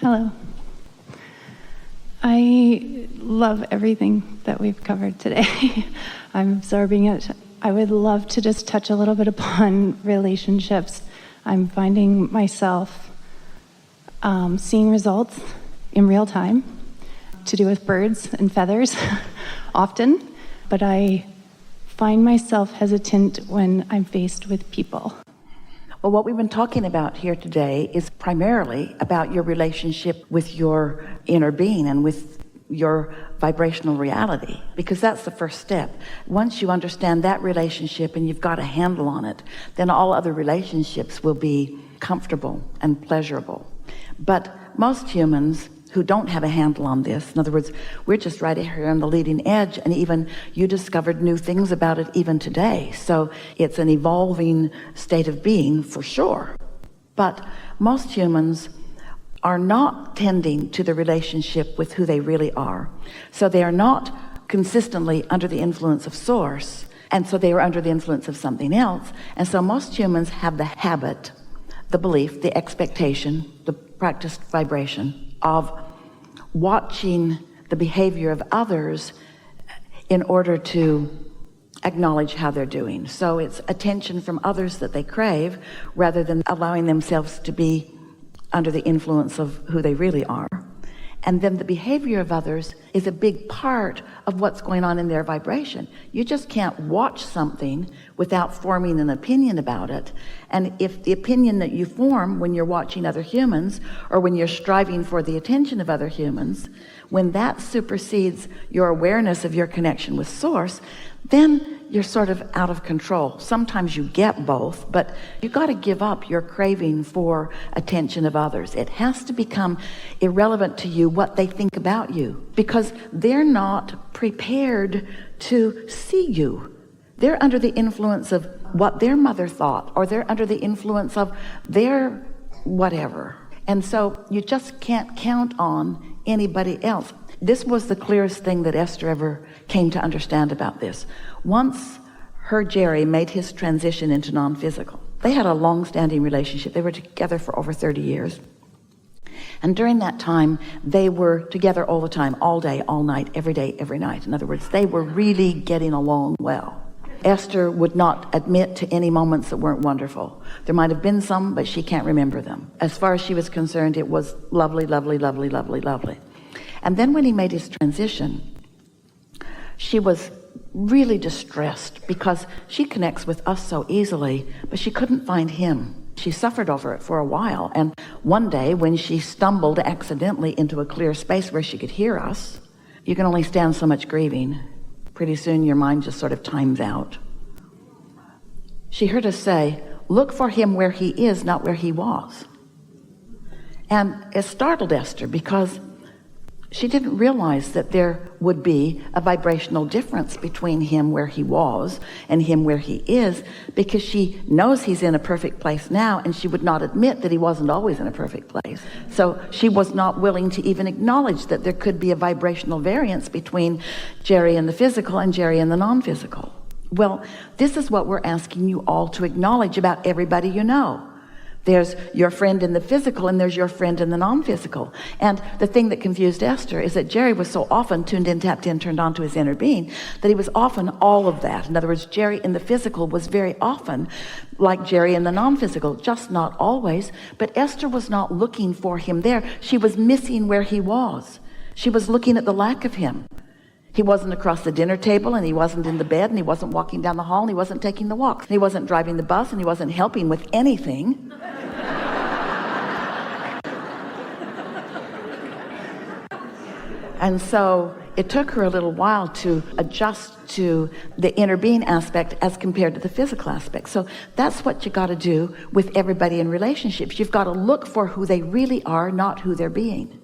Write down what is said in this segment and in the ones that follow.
Hello. I love everything that we've covered today. I'm absorbing it. I would love to just touch a little bit upon relationships. I'm finding myself seeing results in real time, to do with birds and feathers often, but I find myself hesitant when I'm faced with people. Well, what we've been talking about here today is primarily about your relationship with your inner being and with your vibrational reality, because that's the first step. Once you understand that relationship and you've got a handle on it, then all other relationships will be comfortable and pleasurable. But most humans who don't have a handle on this, in other words, we're just right here on the leading edge, and even you discovered new things about it even today. So it's an evolving state of being for sure. But most humans are not tending to the relationship with who they really are. So they are not consistently under the influence of source, and so they are under the influence of something else. And so most humans have the habit, the belief, the expectation, the practiced vibration of watching the behavior of others in order to acknowledge how they're doing. So it's attention from others that they crave, rather than allowing themselves to be under the influence of who they really are. And then the behavior of others is a big part of what's going on in their vibration. You just can't watch something without forming an opinion about it. And if the opinion that you form when you're watching other humans, or when you're striving for the attention of other humans, when that supersedes your awareness of your connection with source, then you're sort of out of control. Sometimes you get both, but you got to give up your craving for attention of others. It has to become irrelevant to you what they think about you, because they're not prepared to see you. They're under the influence of what their mother thought, or they're under the influence of their whatever. And so you just can't count on anybody else. This was the clearest thing that Esther ever came to understand about this. Once her Jerry made his transition into non-physical, they had a long-standing relationship. They were together for over 30 years. And during that time, they were together all the time, all day, all night, every day, every night. In other words, they were really getting along well. Esther would not admit to any moments that weren't wonderful. There might have been some, but she can't remember them. As far as she was concerned, it was lovely, lovely, lovely, lovely, lovely. And then when he made his transition, she was really distressed, because she connects with us so easily, but she couldn't find him. She suffered over it for a while. And one day when she stumbled accidentally into a clear space where she could hear us, you can only stand so much grieving. Pretty soon your mind just sort of times out. She heard us say, "Look for him where he is, not where he was." And it startled Esther, because she didn't realize that there would be a vibrational difference between him where he was and him where he is, because she knows he's in a perfect place now, and she would not admit that he wasn't always in a perfect place. So she was not willing to even acknowledge that there could be a vibrational variance between Jerry in the physical and Jerry in the non-physical. Well, this is what we're asking you all to acknowledge about everybody you know. There's your friend in the physical, and there's your friend in the non-physical. And the thing that confused Esther is that Jerry was so often tuned in, tapped in, turned on to his inner being, that he was often all of that. In other words, Jerry in the physical was very often like Jerry in the non-physical, just not always. But Esther was not looking for him there. She was missing where he was. She was looking at the lack of him. He wasn't across the dinner table, and he wasn't in the bed, and he wasn't walking down the hall, and he wasn't taking the walks, and he wasn't driving the bus, and he wasn't helping with anything. And so it took her a little while to adjust to the inner being aspect as compared to the physical aspect. So that's what you got to do with everybody in relationships. You've got to look for who they really are, not who they're being.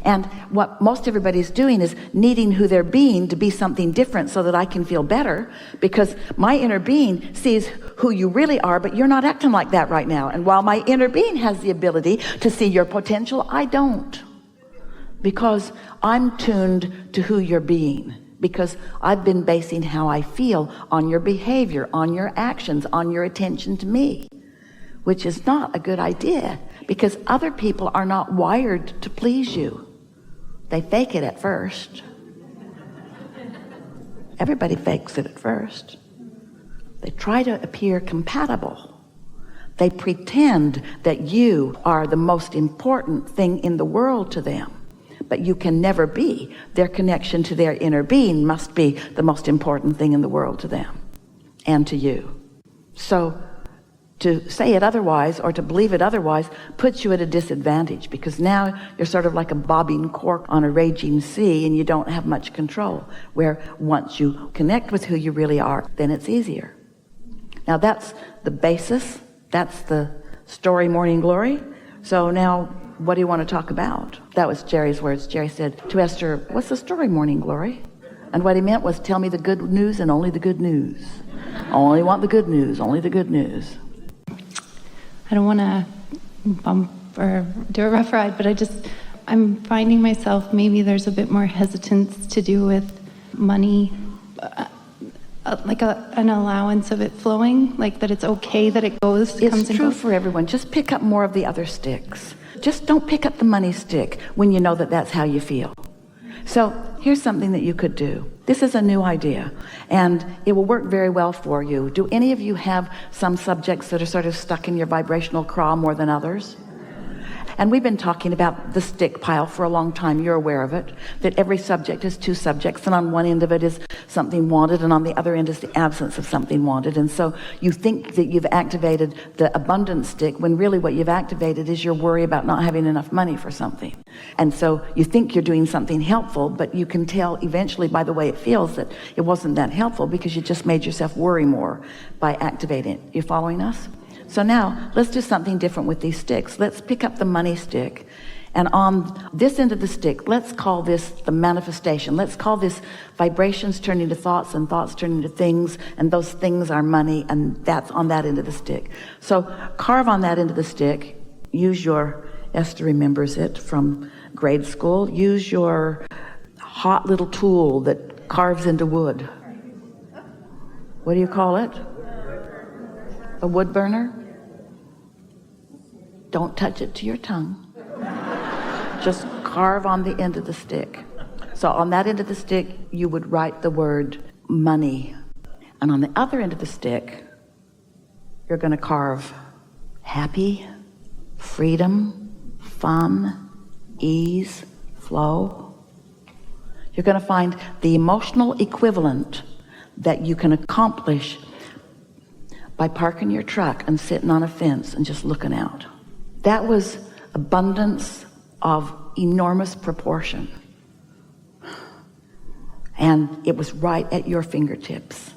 And what most everybody's doing is needing who they're being to be something different so that I can feel better, because my inner being sees who you really are, but you're not acting like that right now. And while my inner being has the ability to see your potential, I don't, because I'm tuned to who you're being, because I've been basing how I feel on your behavior, on your actions, on your attention to me, which is not a good idea. Because other people are not wired to please you. They fake it at first. Everybody fakes it at first. They try to appear compatible. They pretend that you are the most important thing in the world to them, but you can never be. Their connection to their inner being must be the most important thing in the world to them and to you. So to say it otherwise or to believe it otherwise puts you at a disadvantage, because now you're sort of like a bobbing cork on a raging sea and you don't have much control, where once you connect with who you really are, then it's easier. Now that's the basis. That's the story, Morning Glory. So now what do you want to talk about? That was Jerry's words. Jerry said to Esther, what's the story, Morning Glory? And what he meant was, tell me the good news and only the good news. I only want the good news, only the good news. I don't want to bump or do a rough ride, but I'm finding myself, maybe there's a bit more hesitance to do with money, like an allowance of it flowing, like that it's okay that it goes. It's true for everyone. Just pick up more of the other sticks. Just don't pick up the money stick when you know that that's how you feel. So here's something that you could do. This is a new idea, and it will work very well for you. Do any of you have some subjects that are sort of stuck in your vibrational craw more than others? And we've been talking about the stick pile for a long time. You're aware of it, that every subject has two subjects, and on one end of it is something wanted, and on the other end is the absence of something wanted. And so you think that you've activated the abundance stick, when really what you've activated is your worry about not having enough money for something. And so you think you're doing something helpful, but you can tell eventually by the way it feels that it wasn't that helpful, because you just made yourself worry more by activating it. You following us? So now let's do something different with these sticks. Let's pick up the money stick, and on this end of the stick, let's call this the manifestation. Let's call this vibrations turning to thoughts, and thoughts turning to things, and those things are money, and that's on that end of the stick. So carve on that end of the stick. Use your, Esther remembers it from grade school, use your hot little tool that carves into wood. What do you call it? A wood burner? Don't touch it to your tongue. Just carve on the end of the stick. So on that end of the stick, you would write the word money. And on the other end of the stick, you're going to carve happy, freedom, fun, ease, flow. You're going to find the emotional equivalent that you can accomplish by parking your truck and sitting on a fence and just looking out. That was abundance of enormous proportion. And it was right at your fingertips.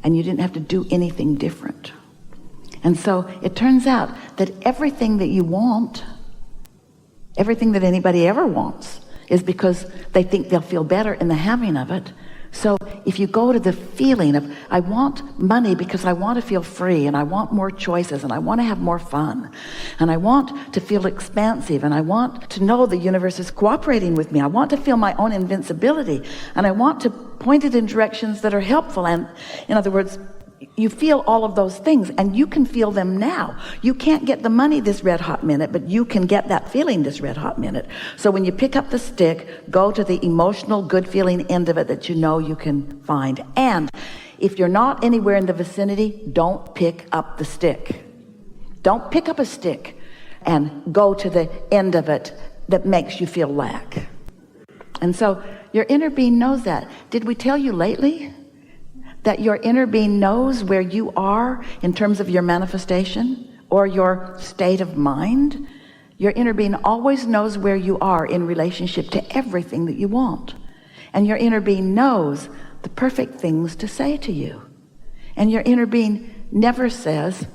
And you didn't have to do anything different. And so it turns out that everything that you want, everything that anybody ever wants, is because they think they'll feel better in the having of it. So if you go to the feeling of, I want money because I want to feel free, and I want more choices, and I want to have more fun, and I want to feel expansive, and I want to know the universe is cooperating with me. I want to feel my own invincibility, and I want to point it in directions that are helpful. And in other words, you feel all of those things, and you can feel them now. You can't get the money this red hot minute, but you can get that feeling this red hot minute. So when you pick up the stick, go to the emotional good feeling end of it that you know you can find. And if you're not anywhere in the vicinity, don't pick up the stick. Don't pick up a stick and go to the end of it that makes you feel lack. And so your inner being knows that. Did we tell you lately that your inner being knows where you are in terms of your manifestation or your state of mind? Your inner being always knows where you are in relationship to everything that you want. And your inner being knows the perfect things to say to you. And your inner being never says,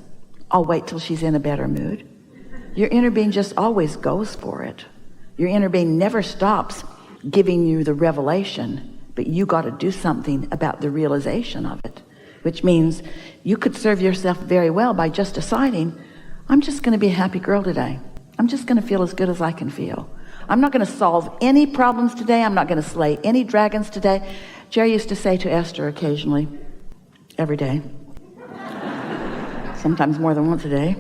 I'll wait till she's in a better mood. Your inner being just always goes for it. Your inner being never stops giving you the revelation, but you got to do something about the realization of it, which means you could serve yourself very well by just deciding, I'm just going to be a happy girl today. I'm just going to feel as good as I can feel. I'm not going to solve any problems today. I'm not going to slay any dragons today. Jerry used to say to Esther occasionally, every day, sometimes more than once a day,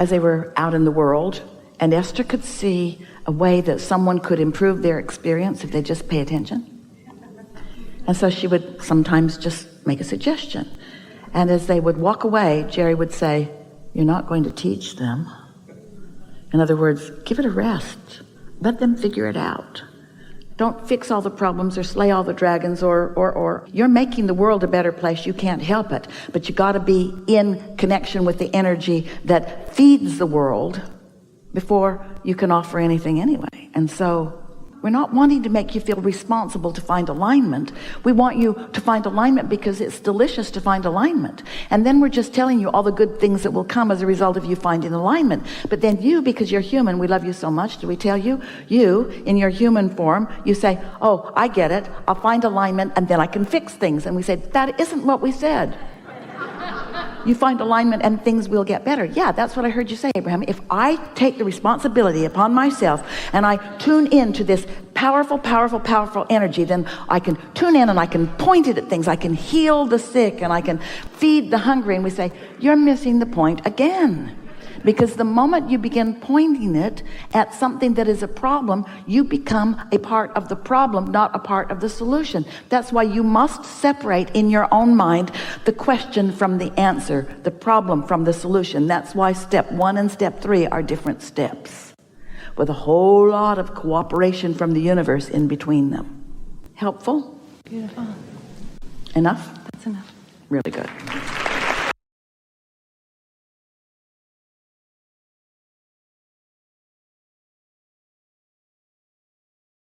as they were out in the world, and Esther could see a way that someone could improve their experience if they just pay attention. And so she would sometimes just make a suggestion. And as they would walk away, Jerry would say, "You're not going to teach them." In other words, give it a rest. Let them figure it out. Don't fix all the problems or slay all the dragons or you're making the world a better place. You can't help it. But you got to be in connection with the energy that feeds the world before you can offer anything anyway. And so we're not wanting to make you feel responsible to find alignment. We want you to find alignment because it's delicious to find alignment. And then we're just telling you all the good things that will come as a result of you finding alignment. But then you, because you're human, we love you so much. Do we tell you? You, in your human form, you say, "Oh, I get it. I'll find alignment and then I can fix things." And we say, "That isn't what we said." You find alignment and things will get better. Yeah, that's what I heard you say, Abraham. If I take the responsibility upon myself and I tune into this powerful, powerful, powerful energy, then I can tune in and I can point it at things. I can heal the sick and I can feed the hungry. And we say, "You're missing the point again." Because the moment you begin pointing it at something that is a problem, you become a part of the problem, not a part of the solution. That's why you must separate in your own mind the question from the answer, the problem from the solution. That's why step 1 and step 3 are different steps, with a whole lot of cooperation from the universe in between them. Helpful? Beautiful. Enough? That's enough. Really good.